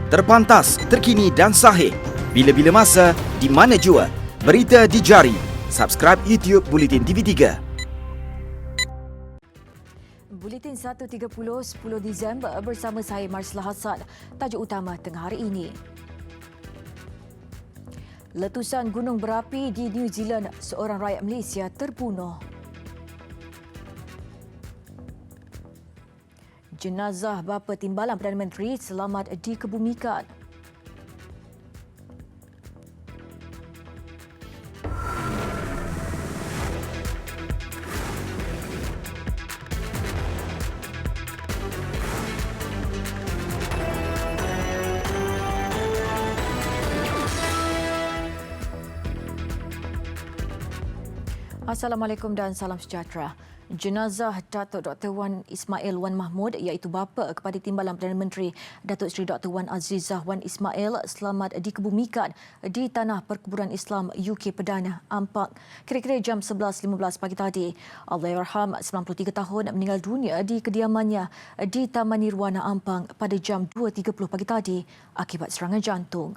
Terpantas, terkini dan sahih. Bila-bila masa, di mana jua. Berita di jari. Subscribe YouTube Bulletin TV3. Buletin 1.30 10 Disember bersama saya Marslah Hassan. Tajuk utama tengah hari ini. Letusan gunung berapi di New Zealand, seorang rakyat Malaysia terbunuh. Jenazah bapa timbalan Perdana Menteri selamat dikebumikan. Assalamualaikum dan salam sejahtera. Jenazah Datuk Dr. Wan Ismail Wan Mahmud iaitu bapa kepada Timbalan Perdana Menteri Datuk Seri Dr. Wan Azizah Wan Ismail selamat dikebumikan di Tanah Perkuburan Islam UK Perdana Ampang kira-kira jam 11.15 pagi tadi. Allahyarham 93 tahun meninggal dunia di kediamannya di Taman Nirwana Ampang pada jam 2.30 pagi tadi akibat serangan jantung.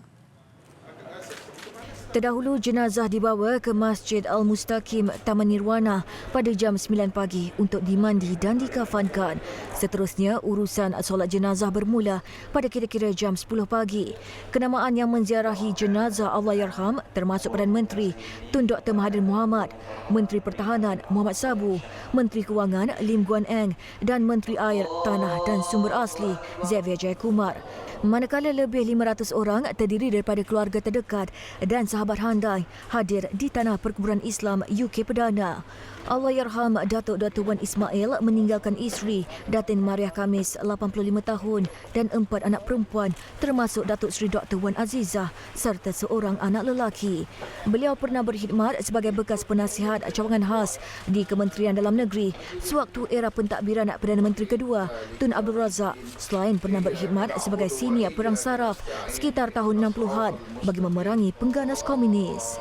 Terdahulu jenazah dibawa ke Masjid Al-Mustaqim Taman Nirwana pada jam 9 pagi untuk dimandi dan dikafankan. Seterusnya, urusan solat jenazah bermula pada kira-kira jam 10 pagi. Kenamaan yang menziarahi jenazah Allahyarham termasuk Perdana Menteri Tun Dr. Mahathir Mohamad, Menteri Pertahanan Muhammad Sabu, Menteri Kewangan Lim Guan Eng dan Menteri Air, Tanah dan Sumber Asli Xavier Jayakumar. Manakala lebih 500 orang terdiri daripada keluarga terdekat dan sahabat handai hadir di Tanah Perkuburan Islam UK Perdana. Allahyarham Datuk Dr. Wan Ismail meninggalkan isteri Datin Mariah Khamis 85 tahun dan 4 anak perempuan termasuk Datuk Seri Dr. Wan Azizah serta seorang anak lelaki. Beliau pernah berkhidmat sebagai bekas penasihat cawangan khas di Kementerian Dalam Negeri sewaktu era pentadbiran Perdana Menteri kedua Tun Abdul Razak, selain pernah berkhidmat sebagai senior perang saraf sekitar tahun 60-an bagi memerangi pengganas komunis.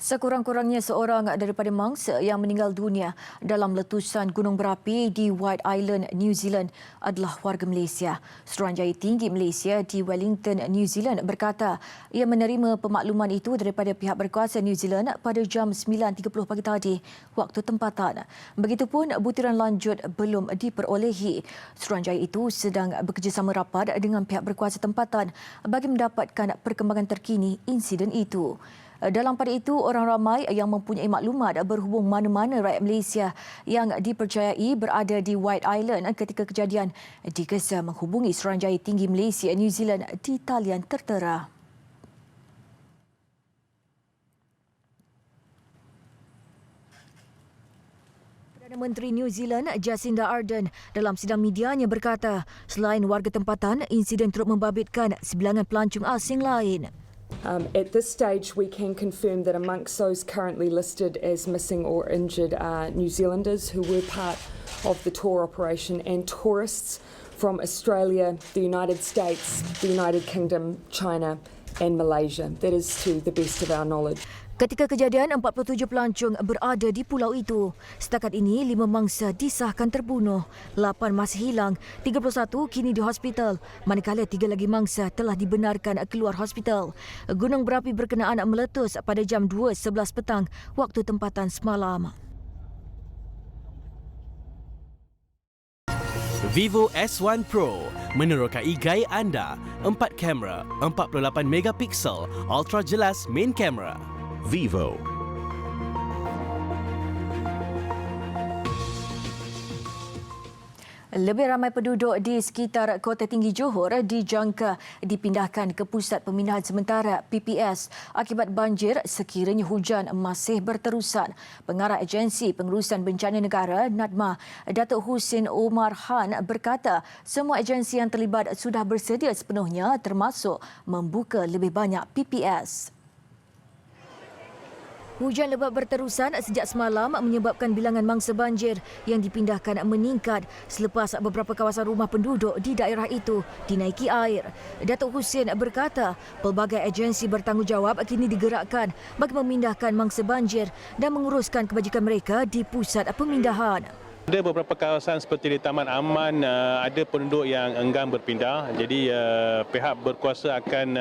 Sekurang-kurangnya seorang daripada mangsa yang meninggal dunia dalam letusan gunung berapi di White Island, New Zealand adalah warga Malaysia. Suruhanjaya Tinggi Malaysia di Wellington, New Zealand berkata ia menerima pemakluman itu daripada pihak berkuasa New Zealand pada jam 9.30 pagi tadi waktu tempatan. Begitupun butiran lanjut belum diperolehi. Suruhanjaya itu sedang bekerjasama rapat dengan pihak berkuasa tempatan bagi mendapatkan perkembangan terkini insiden itu. Dalam pada itu, orang ramai yang mempunyai maklumat berhubung mana-mana rakyat Malaysia yang dipercayai berada di White Island ketika kejadian digesa menghubungi Suruhanjaya Tinggi Malaysia New Zealand di talian tertera. Perdana Menteri New Zealand Jacinda Ardern dalam sidang medianya berkata, selain warga tempatan, insiden turut membabitkan sebilangan pelancong asing lain. At this stage, we can confirm that amongst those currently listed as missing or injured are New Zealanders who were part of the tour operation and tourists from Australia, the United States, the United Kingdom, China and Malaysia. That is to the best of our knowledge. Ketika kejadian, 47 pelancong berada di pulau itu. Setakat ini, 5 mangsa disahkan terbunuh. 8 masih hilang, 31 kini di hospital. Manakala 3 lagi mangsa telah dibenarkan keluar hospital. Gunung berapi berkenaan meletus pada jam 2.11 petang waktu tempatan semalam. Vivo S1 Pro menerokai gaya anda. 4 kamera, 48 megapiksel, ultra jelas main kamera. Vivo. Lebih ramai penduduk di sekitar Kota Tinggi Johor dijangka dipindahkan ke Pusat Pemindahan Sementara PPS akibat banjir sekiranya hujan masih berterusan. Pengarah Agensi Pengurusan Bencana Negara NADMA, Datuk Husin Omar Han berkata semua agensi yang terlibat sudah bersedia sepenuhnya termasuk membuka lebih banyak PPS. Hujan lebat berterusan sejak semalam menyebabkan bilangan mangsa banjir yang dipindahkan meningkat selepas beberapa kawasan rumah penduduk di daerah itu dinaiki air. Datuk Husin berkata, pelbagai agensi bertanggungjawab kini digerakkan bagi memindahkan mangsa banjir dan menguruskan kebajikan mereka di pusat pemindahan. Ada beberapa kawasan seperti di Taman Aman ada penduduk yang enggan berpindah. Jadi pihak berkuasa akan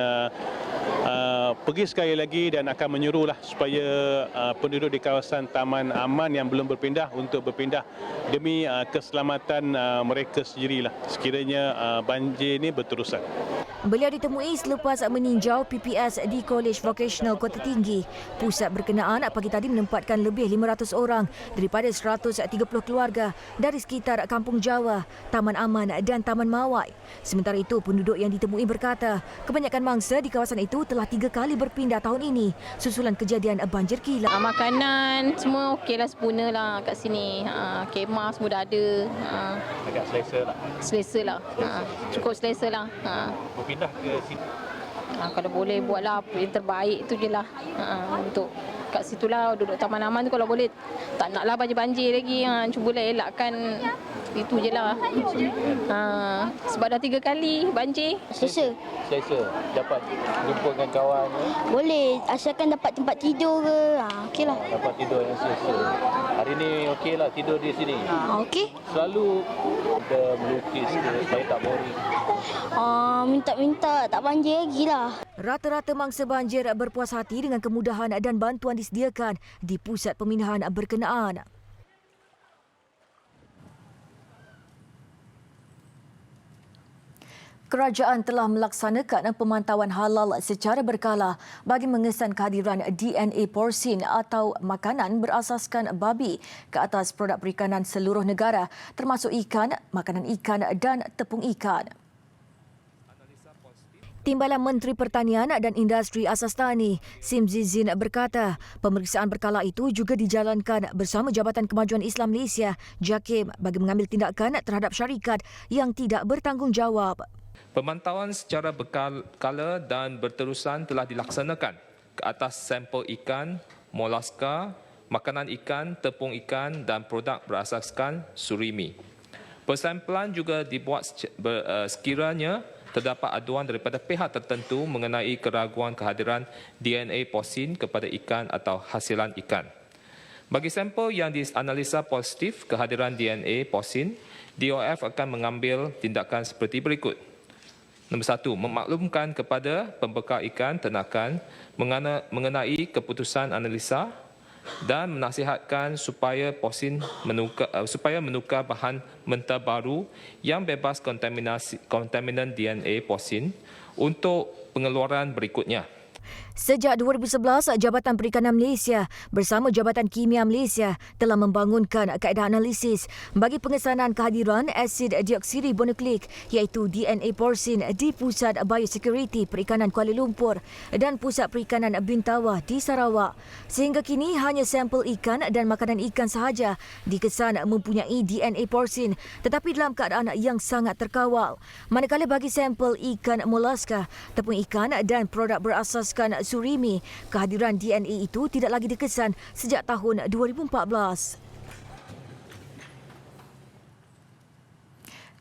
pergi sekali lagi dan akan menyuruhlah supaya penduduk di kawasan Taman Aman yang belum berpindah untuk berpindah demi keselamatan mereka sendirilah sekiranya banjir ini berterusan. Beliau ditemui selepas meninjau PPS di Kolej Vocational Kota Tinggi. Pusat berkenaan pagi tadi menempatkan lebih 500 orang daripada 130 keluarga dari sekitar Kampung Jawa, Taman Aman dan Taman Mawai. Sementara itu, penduduk yang ditemui berkata kebanyakan mangsa di kawasan itu telah 3 kali berpindah tahun ini susulan kejadian banjir kilat. Makanan semua okeylah, sempurna lah kat sini. Kemah semua dah ada. Agak selesa lah. Selesa lah. Cukup selesa lah. Berpindah ke sini. Kalau boleh buatlah yang terbaik tu je lah. Untuk kat situlah duduk Taman Aman tu kalau boleh. Tak naklah banjir-banjir lagi. Cubalah elakkan itu je lah. Sebab dah 3 kali banjir. Selesa. Selesa. Dapat jumpa dengan kawan. Boleh, asalkan dapat tempat tidur ke. Okeylah. Dapat tidur yang selesa. Hari ni okeylah tidur di sini. Okey. Selalu ada melukis ke, saya tak boring. Minta-minta tak banjir lagi lah. Rata-rata mangsa banjir berpuas hati dengan kemudahan dan bantuan disediakan di pusat pemindahan berkenaan. Kerajaan telah melaksanakan pemantauan halal secara berkala bagi mengesan kehadiran DNA porsin atau makanan berasaskan babi ke atas produk perikanan seluruh negara termasuk ikan, makanan ikan dan tepung ikan. Timbalan Menteri Pertanian dan Industri Asas Tani, Sim Zizin berkata, pemeriksaan berkala itu juga dijalankan bersama Jabatan Kemajuan Islam Malaysia, JAKIM, bagi mengambil tindakan terhadap syarikat yang tidak bertanggungjawab. Pemantauan secara berkala dan berterusan telah dilaksanakan ke atas sampel ikan, molaska, makanan ikan, tepung ikan dan produk berasaskan surimi. Persampelan juga dibuat sekiranya terdapat aduan daripada pihak tertentu mengenai keraguan kehadiran DNA porsin kepada ikan atau hasilan ikan. Bagi sampel yang dianalisa positif kehadiran DNA porsin, DOF akan mengambil tindakan seperti berikut. Nombor 1, memaklumkan kepada pembekal ikan ternakan mengenai keputusan analisa dan menasihatkan supaya porsin menukar bahan mentah baru yang bebas kontaminan DNA porsin untuk pengeluaran berikutnya. Sejak 2011, Jabatan Perikanan Malaysia bersama Jabatan Kimia Malaysia telah membangunkan kaedah analisis bagi pengesanan kehadiran asid deoksiribonukleik iaitu DNA porsin di Pusat Biosecurity Perikanan Kuala Lumpur dan Pusat Perikanan Bintawah di Sarawak. Sehingga kini hanya sampel ikan dan makanan ikan sahaja dikesan mempunyai DNA porsin tetapi dalam keadaan yang sangat terkawal. Manakala bagi sampel ikan molaska, tepung ikan dan produk berasaskan surimi, kehadiran DNA itu tidak lagi dikesan sejak tahun 2014.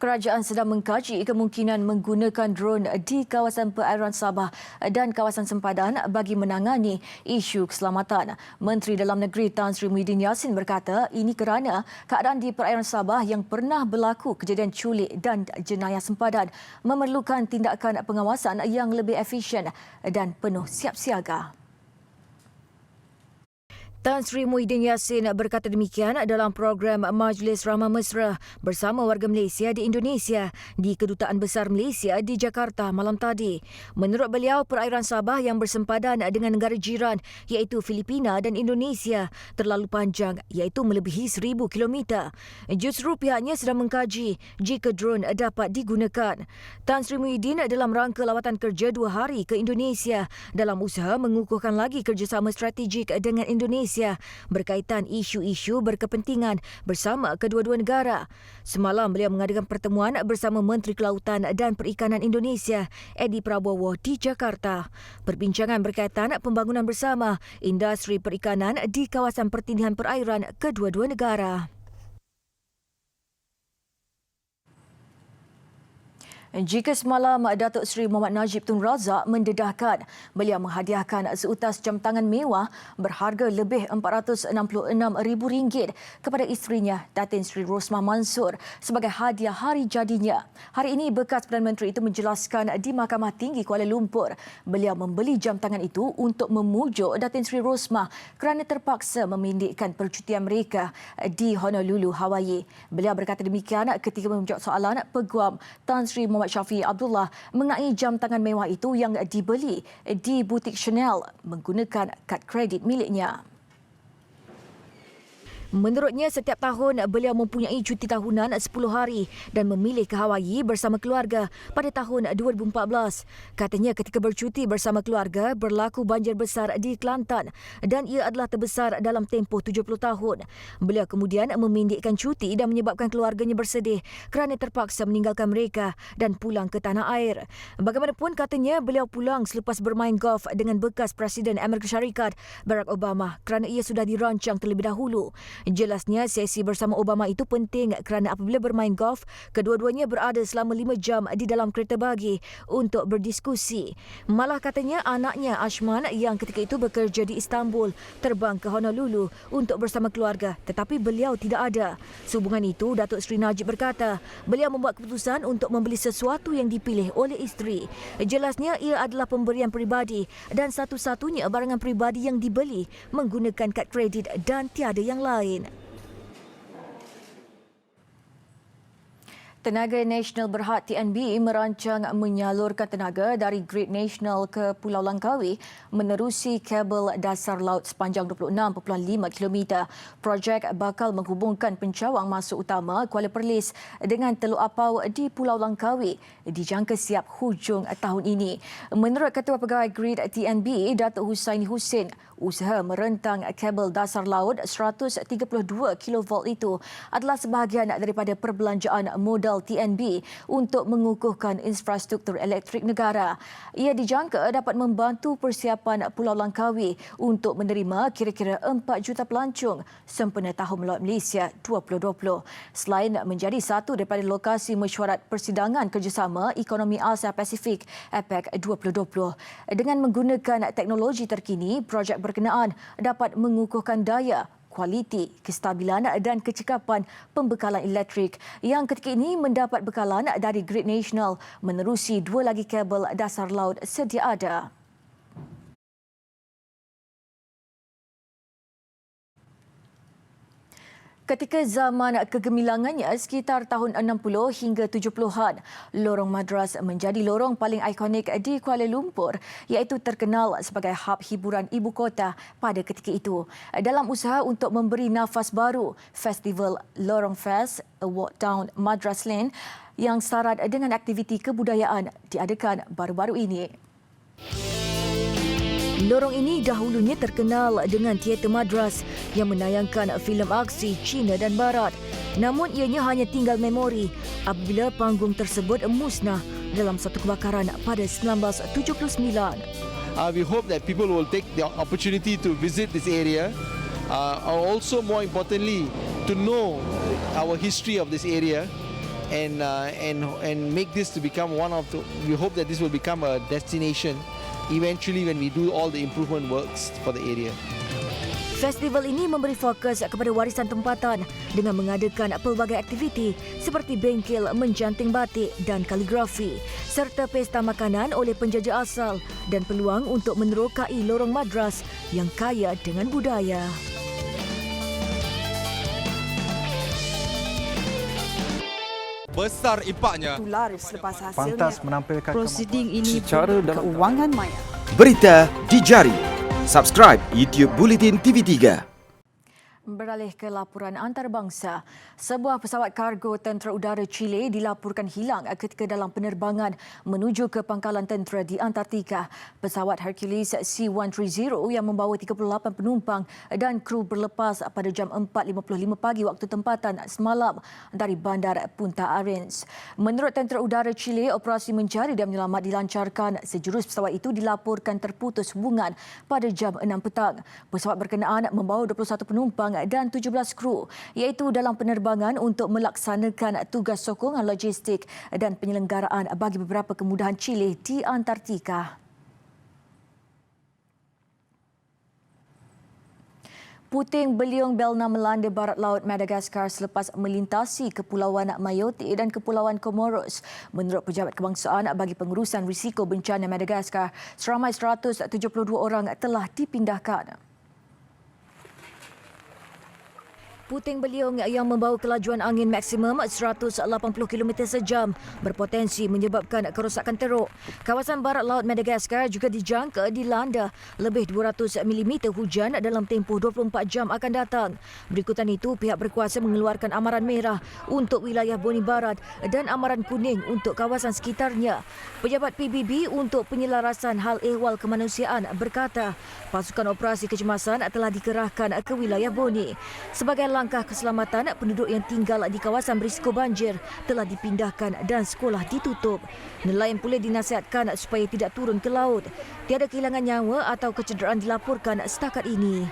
Kerajaan sedang mengkaji kemungkinan menggunakan drone di kawasan perairan Sabah dan kawasan sempadan bagi menangani isu keselamatan. Menteri Dalam Negeri Tan Sri Muhyiddin Yassin berkata ini kerana keadaan di perairan Sabah yang pernah berlaku kejadian culik dan jenayah sempadan memerlukan tindakan pengawasan yang lebih efisien dan penuh siap siaga. Tan Sri Muhyiddin Yassin berkata demikian dalam program Majlis Rahmah Mesra bersama warga Malaysia di Indonesia di Kedutaan Besar Malaysia di Jakarta malam tadi. Menurut beliau, perairan Sabah yang bersempadan dengan negara jiran iaitu Filipina dan Indonesia terlalu panjang iaitu melebihi 1,000 kilometer. Justru pihaknya sedang mengkaji jika drone dapat digunakan. Tan Sri Muhyiddin dalam rangka lawatan kerja 2 hari ke Indonesia dalam usaha mengukuhkan lagi kerjasama strategik dengan Indonesia berkaitan isu-isu berkepentingan bersama kedua-dua negara. Semalam beliau mengadakan pertemuan bersama Menteri Kelautan dan Perikanan Indonesia, Edi Prabowo di Jakarta. Perbincangan berkaitan pembangunan bersama industri perikanan di kawasan pertindihan perairan kedua-dua negara. Jika semalam Datuk Seri Muhammad Najib Tun Razak mendedahkan beliau menghadiahkan seutas jam tangan mewah berharga lebih RM466,000 kepada isterinya Datin Seri Rosmah Mansor sebagai hadiah hari jadinya. Hari ini bekas Perdana Menteri itu menjelaskan di Mahkamah Tinggi Kuala Lumpur beliau membeli jam tangan itu untuk memujuk Datin Seri Rosmah kerana terpaksa memindikkan percutian mereka di Honolulu, Hawaii. Beliau berkata demikian ketika menjawab soalan Peguam Tan Sri Muhammad Syafiee Abdullah mengenai jam tangan mewah itu yang dibeli di butik Chanel menggunakan kad kredit miliknya. Menurutnya, setiap tahun beliau mempunyai cuti tahunan 10 hari dan memilih ke Hawaii bersama keluarga pada tahun 2014. Katanya ketika bercuti bersama keluarga berlaku banjir besar di Kelantan dan ia adalah terbesar dalam tempoh 70 tahun. Beliau kemudian memindikkan cuti dan menyebabkan keluarganya bersedih kerana terpaksa meninggalkan mereka dan pulang ke tanah air. Bagaimanapun, katanya beliau pulang selepas bermain golf dengan bekas Presiden Amerika Syarikat Barack Obama kerana ia sudah dirancang terlebih dahulu. Jelasnya, sesi bersama Obama itu penting kerana apabila bermain golf, kedua-duanya berada selama 5 jam di dalam kereta bagi untuk berdiskusi. Malah katanya anaknya Ashman yang ketika itu bekerja di Istanbul terbang ke Honolulu untuk bersama keluarga tetapi beliau tidak ada. Sehubungan itu, Datuk Seri Najib berkata beliau membuat keputusan untuk membeli sesuatu yang dipilih oleh isteri. Jelasnya, ia adalah pemberian peribadi dan satu-satunya barangan peribadi yang dibeli menggunakan kad kredit dan tiada yang lain. Tenaga Nasional Berhad TNB merancang menyalurkan tenaga dari Grid Nasional ke Pulau Langkawi menerusi kabel dasar laut sepanjang 26.5 km. Projek bakal menghubungkan pencawang masuk utama Kuala Perlis dengan Teluk Apau di Pulau Langkawi dijangka siap hujung tahun ini. Menurut Ketua Pegawai Grid TNB, Datuk Husaini Husin, usaha merentang kabel dasar laut 132 kV itu adalah sebahagian daripada perbelanjaan modal TNB untuk mengukuhkan infrastruktur elektrik negara. Ia dijangka dapat membantu persiapan Pulau Langkawi untuk menerima kira-kira 4 juta pelancong sempena Tahun Melaut Malaysia 2020. Selain menjadi satu daripada lokasi mesyuarat persidangan kerjasama ekonomi Asia Pasifik APEC 2020. Dengan menggunakan teknologi terkini, projek berkenaan dapat mengukuhkan daya, kualiti, kestabilan dan kecekapan pembekalan elektrik yang ketika ini mendapat bekalan dari Grid Nasional menerusi 2 lagi kabel dasar laut sedia ada. Ketika zaman kegemilangannya sekitar tahun 60 hingga 70-an, Lorong Madras menjadi lorong paling ikonik di Kuala Lumpur iaitu terkenal sebagai hub hiburan ibu kota pada ketika itu. Dalam usaha untuk memberi nafas baru, Festival Lorong Fest, A Walk Down Madras Lane yang syarat dengan aktiviti kebudayaan diadakan baru-baru ini. Lorong ini dahulunya terkenal dengan teater Madras yang menayangkan filem aksi Cina dan Barat. Namun ianya hanya tinggal memori apabila panggung tersebut musnah dalam satu kebakaran pada 1979. We hope that people will take the opportunity to visit this area. Also, more importantly, to know our history of this area and make this to become one of the. We hope that this will become a destination eventually when we do all the improvement works for the area. Festival ini memberi fokus kepada warisan tempatan dengan mengadakan pelbagai aktiviti seperti bengkel menjanting batik dan kaligrafi serta pesta makanan oleh penjajah asal dan peluang untuk menerokai Lorong Madras yang kaya dengan budaya. Besar impaknya. Tular selepas hasilnya. Pantas menampilkan prosiding ini secara dalam keuangan maya. Berita di jari. Subscribe YouTube Bulletin TV3. Beralih ke laporan antarabangsa, sebuah pesawat kargo tentera udara Chile dilaporkan hilang ketika dalam penerbangan menuju ke pangkalan tentera di Antartika. Pesawat Hercules C-130 yang membawa 38 penumpang dan kru berlepas pada jam 4.55 pagi waktu tempatan semalam dari bandar Punta Arenas. Menurut tentera udara Chile, operasi mencari dan menyelamat dilancarkan sejurus pesawat itu dilaporkan terputus hubungan pada jam 6 petang. Pesawat berkenaan membawa 21 penumpang penerbang dan 17 kru, iaitu dalam penerbangan untuk melaksanakan tugas sokongan logistik dan penyelenggaraan bagi beberapa kemudahan Chile di Antartika. Puting beliung Belna melanda barat laut Madagaskar selepas melintasi Kepulauan Mayotte dan Kepulauan Comoros. Menurut Pejabat Kebangsaan bagi Pengurusan Risiko Bencana Madagaskar, seramai 172 orang telah dipindahkan. Puting beliung yang membawa kelajuan angin maksimum 180 km sejam berpotensi menyebabkan kerosakan teruk. Kawasan barat laut Madagaskar juga dijangka dilanda lebih 200 mm hujan dalam tempoh 24 jam akan datang. Berikutan itu, pihak berkuasa mengeluarkan amaran merah untuk wilayah Boni Barat dan amaran kuning untuk kawasan sekitarnya. Pejabat PBB untuk penyelarasan hal ehwal kemanusiaan berkata, pasukan operasi kecemasan telah dikerahkan ke wilayah Boni. Sebagai langkah keselamatan, penduduk yang tinggal di kawasan berisiko banjir telah dipindahkan dan sekolah ditutup. Nelayan pula dinasihatkan supaya tidak turun ke laut. Tiada kehilangan nyawa atau kecederaan dilaporkan setakat ini.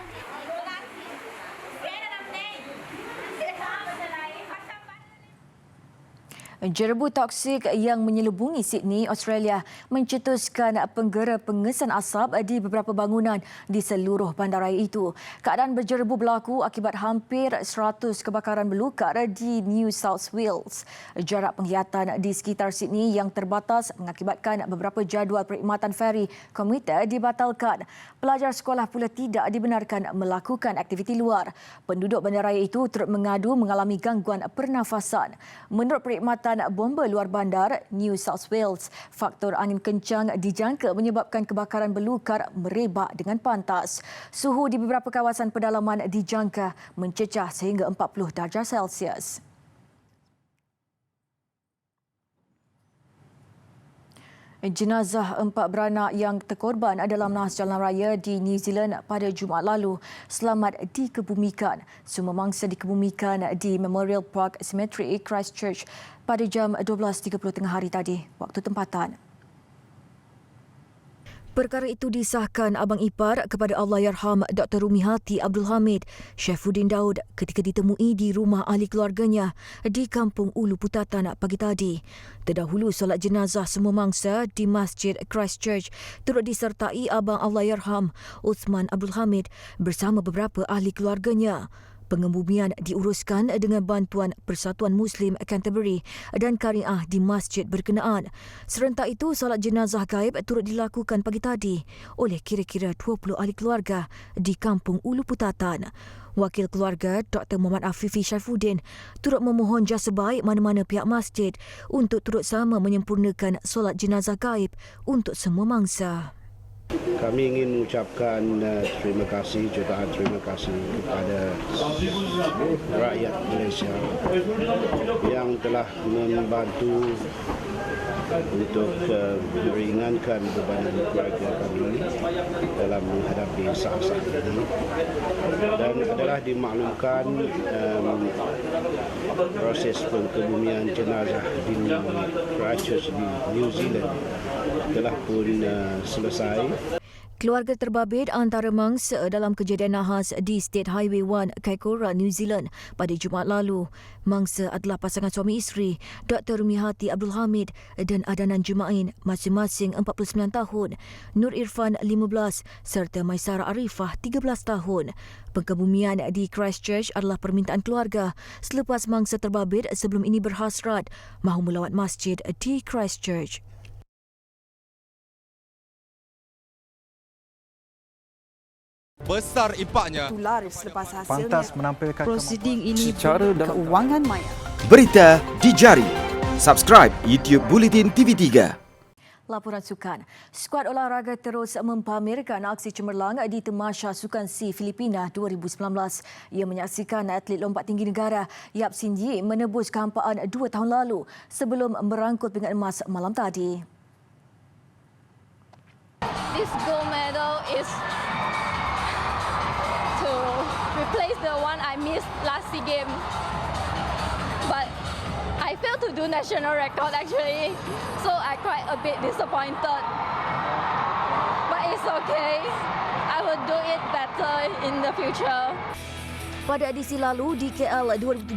Jerebu toksik yang menyelubungi Sydney, Australia mencetuskan penggera pengesan asap di beberapa bangunan di seluruh bandaraya itu. Keadaan berjerebu berlaku akibat hampir 100 kebakaran belukar di New South Wales. Jarak penglihatan di sekitar Sydney yang terbatas mengakibatkan beberapa jadual perkhidmatan feri komuter dibatalkan. Pelajar sekolah pula tidak dibenarkan melakukan aktiviti luar. Penduduk bandaraya itu turut mengadu mengalami gangguan pernafasan. Menurut perkhidmatan bomba luar bandar New South Wales, faktor angin kencang dijangka menyebabkan kebakaran belukar merebak dengan pantas. Suhu di beberapa kawasan pedalaman dijangka mencecah sehingga 40 darjah Celsius. Jenazah 4 beranak yang terkorban dalam nahas jalan raya di New Zealand pada Jumaat lalu selamat dikebumikan. Semua mangsa dikebumikan di Memorial Park Cemetery, Christchurch pada jam 12.30 tengah hari tadi, waktu tempatan. Perkara itu disahkan abang ipar kepada Allahyarham Dr. Rumihati Abdul Hamid, Syafuddin Daud, ketika ditemui di rumah ahli keluarganya di Kampung Ulu Putatan pagi tadi. Terdahulu, solat jenazah semua mangsa di Masjid Christchurch turut disertai abang Allahyarham Uthman Abdul Hamid bersama beberapa ahli keluarganya. Pengebumian diuruskan dengan bantuan Persatuan Muslim Canterbury dan Kariah di masjid berkenaan. Serentak itu, solat jenazah gaib turut dilakukan pagi tadi oleh kira-kira 20 ahli keluarga di Kampung Ulu Putatan. Wakil keluarga Dr. Muhammad Afifi Syafuddin turut memohon jasa baik mana-mana pihak masjid untuk turut sama menyempurnakan solat jenazah gaib untuk semua mangsa. Kami ingin mengucapkan terima kasih, jutaan terima kasih kepada rakyat Malaysia yang telah membantu untuk meringankan bebanan keluarga kami dalam menghadapi saat-saat ini, dan adalah dimaklumkan proses pengebumian jenazah di Christchurch di New Zealand telah pun selesai. Keluarga terbabit antara mangsa dalam kejadian nahas di State Highway 1, Kaikoura, New Zealand pada Jumaat lalu. Mangsa adalah pasangan suami isteri, Dr. Rumihati Abdul Hamid dan Adanan Jumain, masing-masing 49 tahun, Nur Irfan 15 serta Maisara Arifah 13 tahun. Pengebumian di Christchurch adalah permintaan keluarga selepas mangsa terbabit sebelum ini berhasrat mahu melawat masjid di Christchurch. Besar impaknya. Laris selepas hasilnya. Pantas menampilkan prosiding ini secara dalam keuangan maya. Berita di jari. Subscribe YouTube Bulletin TV3. Laporan sukan. Skuad olahraga terus mempamerkan aksi cemerlang di Tamasya Sukan SEA Filipina 2019. Ia menyaksikan atlet lompat tinggi negara Yap Sin Yee menebus kehampaan 2 tahun lalu sebelum merangkul pingat emas malam tadi. This gold medal is to replace the one I missed last SEA Games. But I failed to do national record actually, so I quite a bit disappointed. But it's okay. I will do it better in the future. Pada edisi lalu di KL 2017,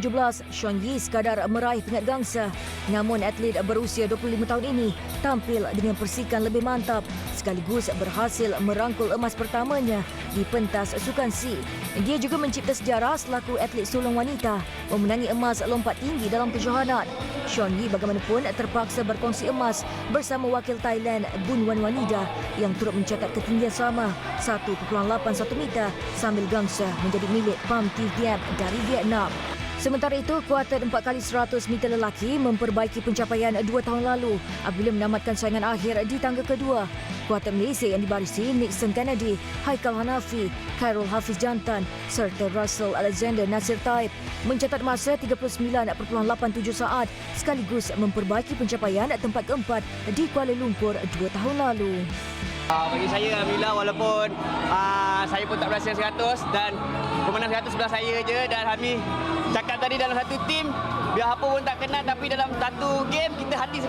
Sean Yee sekadar meraih pingat gangsa. Namun atlet berusia 25 tahun ini tampil dengan persikan lebih mantap sekaligus berhasil merangkul emas pertamanya di pentas Sukan C. Dia juga mencipta sejarah selaku atlet sulung wanita memenangi emas lompat tinggi dalam kejohanan. Sean Yee bagaimanapun terpaksa berkongsi emas bersama wakil Thailand Bun Wan Wanida yang turut mencatat ketinggian sama 1.81 meter sambil gangsa menjadi milik Pham Thi Diep dari Vietnam. Sementara itu, kuartet 4x100 meter lelaki memperbaiki pencapaian 2 tahun lalu apabila menamatkan saingan akhir di tangga kedua. Kuartet Malaysia yang dibarisi Nixon Kennedy, Haikal Hanafi, Khairul Hafiz Jantan serta Russell Alexander Nasir Taib mencatat masa 39.87 saat sekaligus memperbaiki pencapaian tempat keempat di Kuala Lumpur 2 tahun lalu. Bagi saya, alhamdulillah, walaupun saya pun tak berhasil 100 dan pemenang 100 sebelah saya je, dan kami cakap tadi dalam satu tim, biar apa pun tak kenal tapi dalam satu game kita hati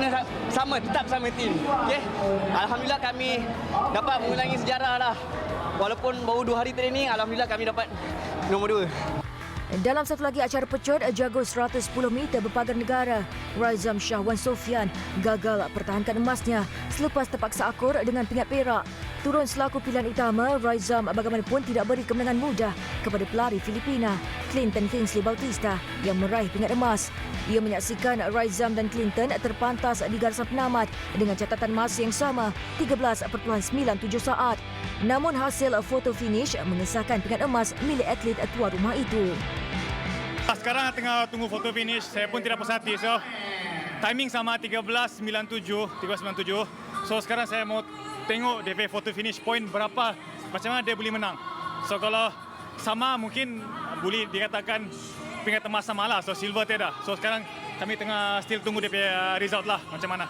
sama, tetap sama tim. Okay? Alhamdulillah kami dapat mengulangi sejarah lah. Walaupun baru 2 hari training, alhamdulillah kami dapat nombor 2. Dalam satu lagi acara pecut jago 110 meter berpagar negara, Raizam Shah Wan Sofian gagal pertahankan emasnya selepas terpaksa akur dengan pingat perak. Turun selaku pilihan utama, Raizam bagaimanapun tidak beri kemenangan mudah kepada pelari Filipina Clinton Kingsley Bautista yang meraih pingat emas. Ia menyaksikan Raizam dan Clinton terpantas di garisan penamat dengan catatan masa yang sama 13.97 saat. Namun hasil foto finish mengesahkan pingat emas milik atlet tuan rumah itu. Sekarang tengah tunggu foto finish, saya pun tidak puas hati. So, timing sama 13.97. So, sekarang saya mau tengok DP foto finish point berapa, macam mana dia boleh menang. So, kalau sama mungkin boleh dikatakan pingat emas sama lah. So, silver tiada. So, sekarang kami tengah still tunggu DP result lah macam mana.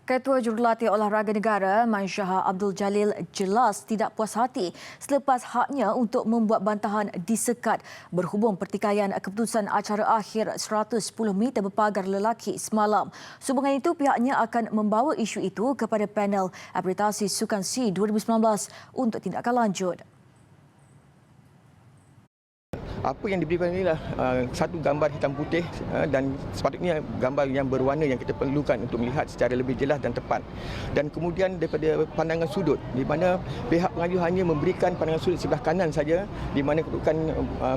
Ketua Jurulatih Olahraga Negara, Mansyaha Abdul Jalil jelas tidak puas hati selepas haknya untuk membuat bantahan disekat berhubung pertikaian keputusan acara akhir 110 meter berpagar lelaki semalam. Sehubungan itu, pihaknya akan membawa isu itu kepada panel akreditasi Sukan C 2019 untuk tindakan lanjut. Apa yang diberikan inilah satu gambar hitam putih dan sepatutnya gambar yang berwarna yang kita perlukan untuk melihat secara lebih jelas dan tepat. Dan kemudian daripada pandangan sudut, di mana pihak pengajuh hanya memberikan pandangan sudut sebelah kanan saja, di mana kedudukan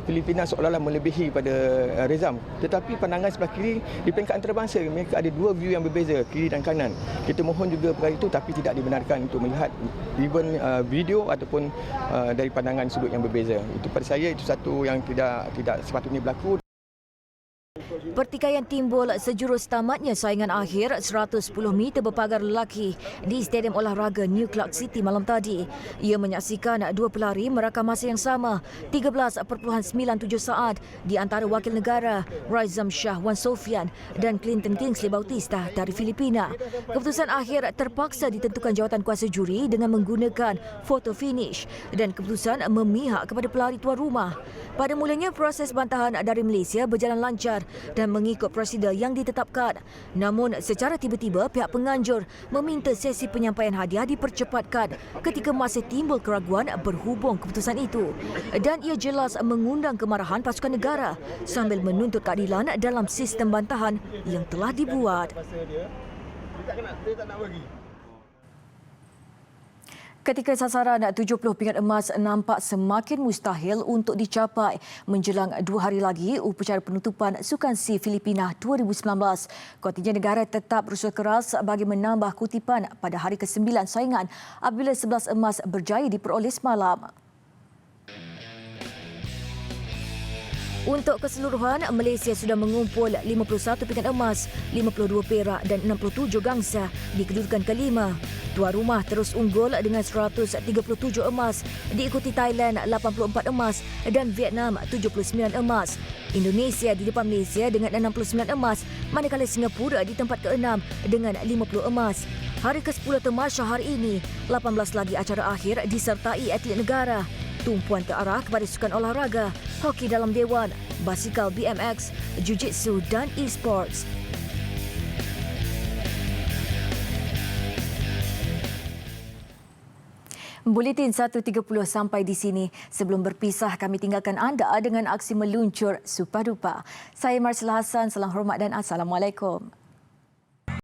Filipina seolah-olah melebihi pada Rezam. Tetapi pandangan sebelah kiri di peringkat antarabangsa, mereka ada dua view yang berbeza, kiri dan kanan. Kita mohon juga perkara itu, tapi tidak dibenarkan untuk melihat even video ataupun dari pandangan sudut yang berbeza. Itu pada saya itu satu yang tidak sepatutnya berlaku. Pertikaian timbul sejurus tamatnya saingan akhir 110 meter berpagar lelaki di Stadium Olahraga New Clark City malam tadi. Ia menyaksikan dua pelari merakam masa yang sama 13.97 saat di antara wakil negara Raizam Shah Wan Sofian dan Clinton Kingsley Bautista dari Filipina. Keputusan akhir terpaksa ditentukan jawatan kuasa juri dengan menggunakan foto finish dan keputusan memihak kepada pelari tuan rumah. Pada mulanya proses bantahan dari Malaysia berjalan lancar dan mengikut prosedur yang ditetapkan. Namun secara tiba-tiba pihak penganjur meminta sesi penyampaian hadiah dipercepatkan ketika masih timbul keraguan berhubung keputusan itu. Dan ia jelas mengundang kemarahan pasukan negara sambil menuntut keadilan dalam sistem bantahan yang telah dibuat. Ketika sasaran 70 pingat emas nampak semakin mustahil untuk dicapai menjelang 2 hari lagi upacara penutupan Sukan C Filipina 2019, kontingen negara tetap berusaha keras bagi menambah kutipan pada hari ke-9 saingan apabila 11 emas berjaya diperoleh semalam. Untuk keseluruhan, Malaysia sudah mengumpul 51 pingat emas, 52 perak dan 67 gangsa di kedudukan kelima. Tuan rumah terus unggul dengan 137 emas, diikuti Thailand 84 emas dan Vietnam 79 emas. Indonesia di depan Malaysia dengan 69 emas, manakala Singapura di tempat ke-6 dengan 50 emas. Hari ke-10 Tamasya hari ini, 18 lagi acara akhir disertai atlet negara. Tumpuan terarah kepada sukan olahraga, hoki dalam dewan, basikal BMX, jiu-jitsu dan e-sports. Buletin 1.30 sampai di sini. Sebelum berpisah, kami tinggalkan anda dengan aksi meluncur Supadupa. Saya Marcella Hassan, salam hormat dan Assalamualaikum.